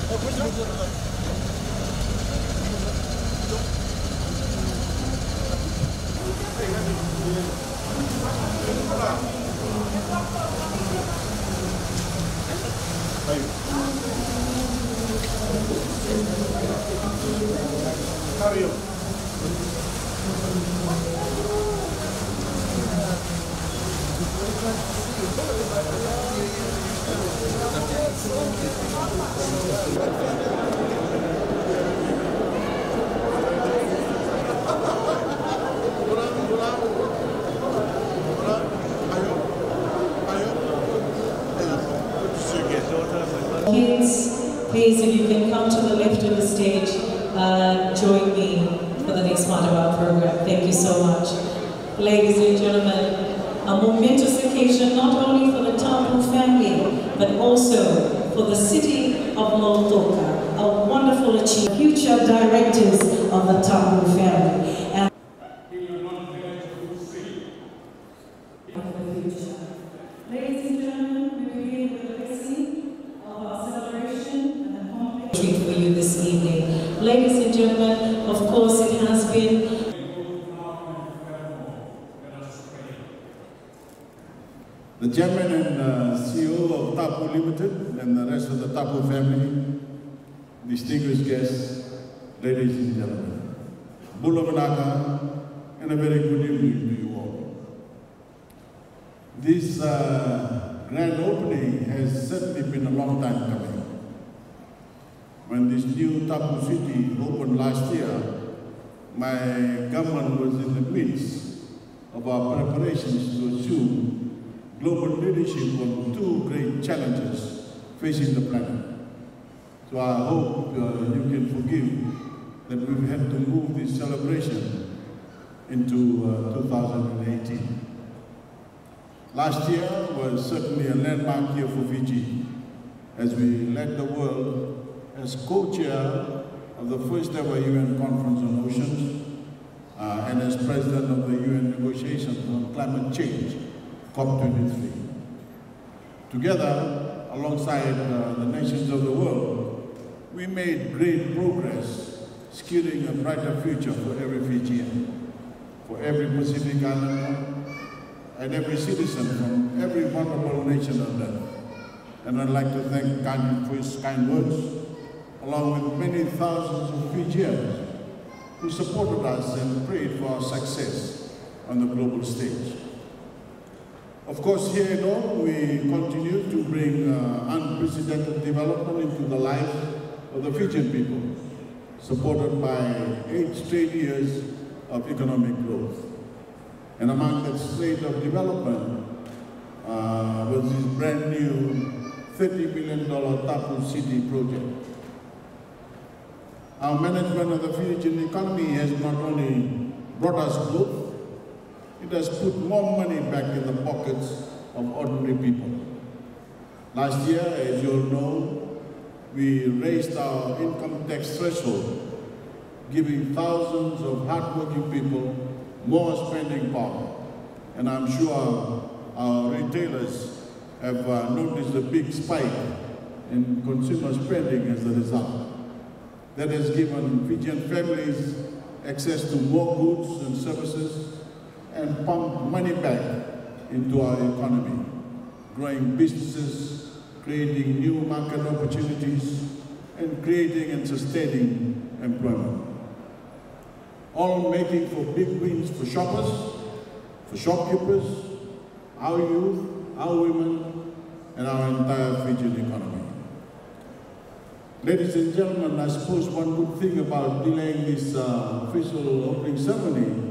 How are you? Kids, please, if you can come to the left of the stage, join me for the next part of our program. Thank you so much. Ladies and gentlemen, a momentous occasion not only for the Tapu family, but also for the city of Lautoka, a wonderful achievement. Future directors of the Tapu family. And ladies and gentlemen, we begin with the legacy of our celebration and a complete treat for you this evening. Ladies and gentlemen, of course it has been the chairman and CEO of Tapu Limited and the rest of the Tapu family, distinguished guests, ladies and gentlemen, Bula Manaka, and a very good evening to you all. This grand opening has certainly been a long time coming. When this new Tapu city opened last year, my government was in the midst of our preparations to assume global leadership on two great challenges facing the planet. So I hope you can forgive that we've had to move this celebration into 2018. Last year was certainly a landmark year for Fiji as we led the world as co-chair of the first ever UN Conference on Oceans and as president of the UN negotiations on climate change, COP23. Together, alongside the nations of the world, we made great progress securing a brighter future for every Fijian, for every Pacific Islander, and every citizen from every vulnerable nation on earth. And I'd like to thank Kanye for his kind words, along with many thousands of Fijians who supported us and prayed for our success on the global stage. Of course, here at home, we continue to bring unprecedented development into the life of the Fijian people, supported by 8 straight years of economic growth. And among that slate of development was this brand new $30 million Tapu City project. Our management of the Fijian economy has not only brought us growth, it has put more money back in the pockets of ordinary people. Last year, as you all know, we raised our income tax threshold, giving thousands of hardworking people more spending power. And I'm sure our retailers have noticed a big spike in consumer spending as a result. That has given Fijian families access to more goods and services and pumped money back into our economy, growing businesses, creating new market opportunities, and creating and sustaining employment. All making for big wins for shoppers, for shopkeepers, our youth, our women, and our entire Fijian economy. Ladies and gentlemen, I suppose one good thing about delaying this official opening ceremony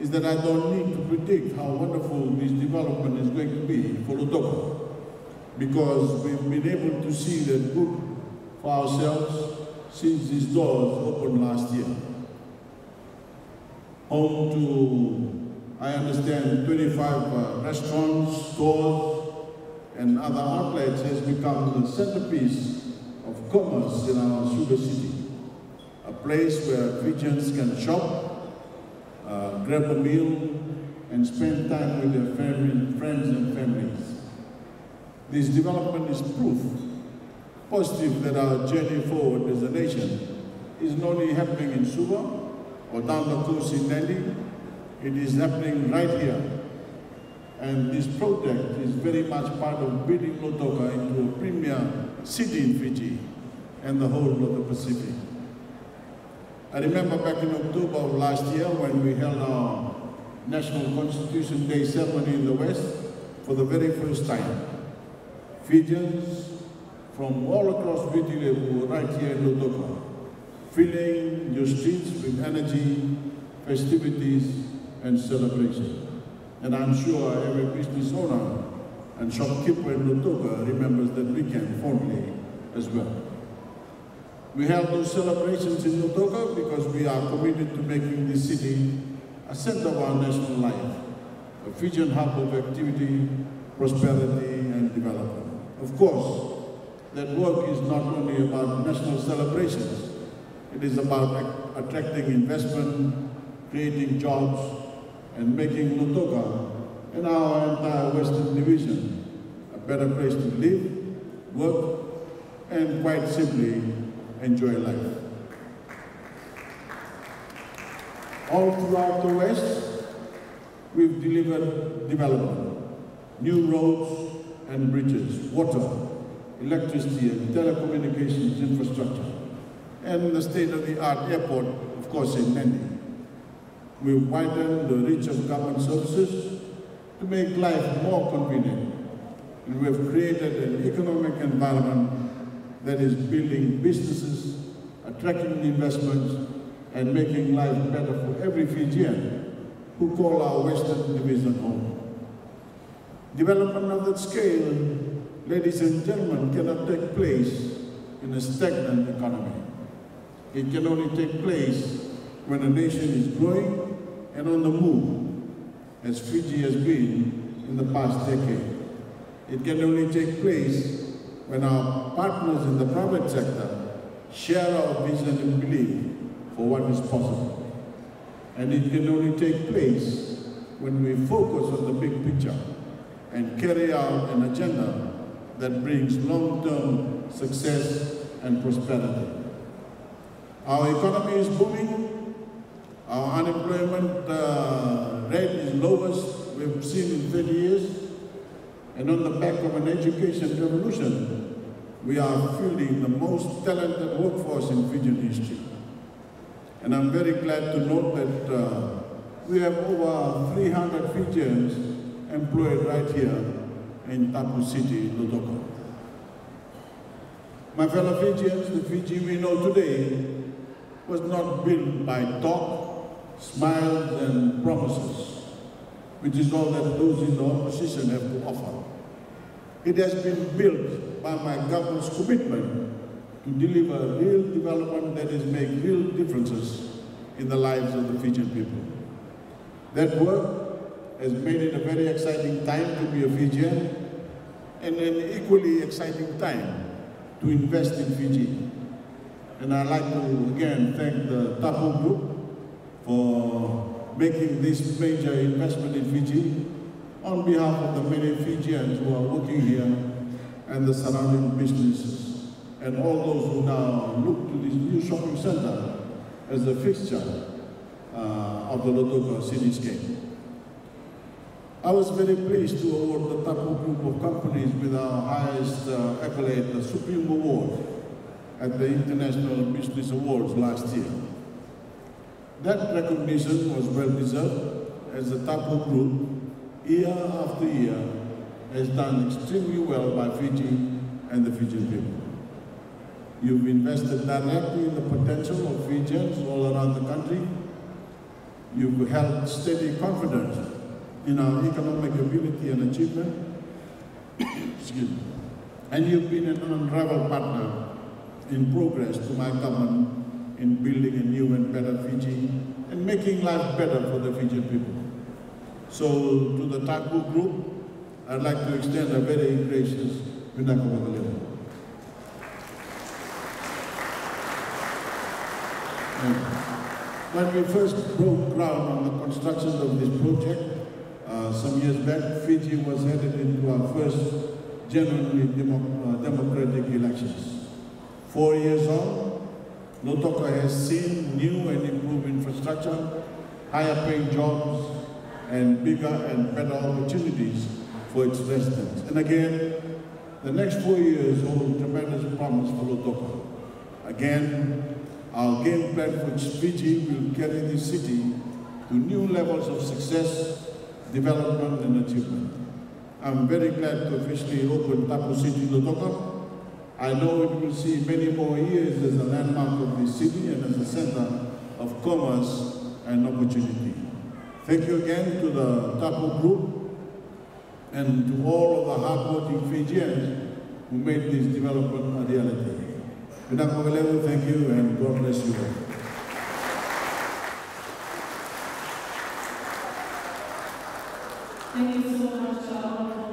is that I don't need to predict how wonderful this development is going to be for Lautoka, because we've been able to see that good for ourselves since these doors opened last year. Home to, I understand, 25 restaurants, stores, and other outlets has become the centerpiece of commerce in our sugar city. A place where Fijians can shop, grab a meal, and spend time with their friends and families. This development is proof positive that our journey forward as a nation is not only happening in Suva or down the coast in Nandi, it is happening right here. And this project is very much part of building Lautoka into a premier city in Fiji and the whole of the Pacific. I remember back in October of last year when we held our National Constitution Day ceremony in the West for the very first time. Fijians from all across Fiji were right here in Lautoka, filling your streets with energy, festivities, and celebration. And I'm sure every business owner and shopkeeper in Lautoka remembers that weekend fondly as well. We held those celebrations in Lautoka because we are committed to making this city a center of our national life, a Fijian hub of activity, prosperity, and development. Of course, that work is not only about national celebrations, it is about attracting investment, creating jobs, and making Lautoka and our entire Western Division a better place to live, work, and quite simply, enjoy life. All throughout the West, we've delivered development, new roads and bridges, water, electricity and telecommunications infrastructure, and the state-of-the-art airport, of course, in Nandi. We've widened the reach of government services to make life more convenient, and we've created an economic environment that is building businesses, attracting investments, and making life better for every Fijian who call our Western Division home. Development of that scale, ladies and gentlemen, cannot take place in a stagnant economy. It can only take place when a nation is growing and on the move, as Fiji has been in the past decade. It can only take place when our partners in the private sector share our vision and belief for what is possible. And it can only take place when we focus on the big picture and carry out an agenda that brings long-term success and prosperity. Our economy is booming. Our unemployment rate is lowest we've seen in 30 years. And on the back of an education revolution, we are fielding the most talented workforce in Fijian history. And I'm very glad to note that we have over 300 Fijians employed right here in Tapu City, Lautoka. My fellow Fijians, the Fiji we know today was not built by talk, smiles, and promises, which is all that those in the opposition have to offer. It has been built by my government's commitment to deliver real development that is make real differences in the lives of the Fijian people. That work has made it a very exciting time to be a Fijian and an equally exciting time to invest in Fiji. And I'd like to again thank the Tapu Group for making this major investment in Fiji on behalf of the many Fijians who are working here and the surrounding businesses and all those who now look to this new shopping center as a fixture of the Lautoka cityscape. I was very pleased to award the Tapu Group of companies with our highest accolade, the Supreme Award, at the International Business Awards last year. That recognition was well deserved, as the Tapu Group, year after year, has done extremely well by Fiji and the Fijian people. You've invested directly in the potential of Fijians all around the country. You've held steady confidence in our economic ability and achievement. Excuse me. And you've been an unrivaled partner in progress to my government in building a new and better Fiji and making life better for the Fijian people. So to the Tapu Group, I'd like to extend a very gracious Vinaka Vagalera. When we first broke ground on the construction of this project, some years back, Fiji was headed into our first genuinely democratic elections. 4 years on, Lautoka has seen new and improved infrastructure, higher paying jobs, and bigger and better opportunities for its residents. And again, the next 4 years hold tremendous promise for Lautoka. Again, our game plan for Fiji will carry this city to new levels of success, development, and achievement. I'm very glad to officially open Tapu City Lautoka. I know it will see many more years as a landmark of this city and as a center of commerce and opportunity. Thank you again to the Tapu Group and to all of the hardworking Fijians who made this development a reality. Thank you and God bless you all. Thank you so much,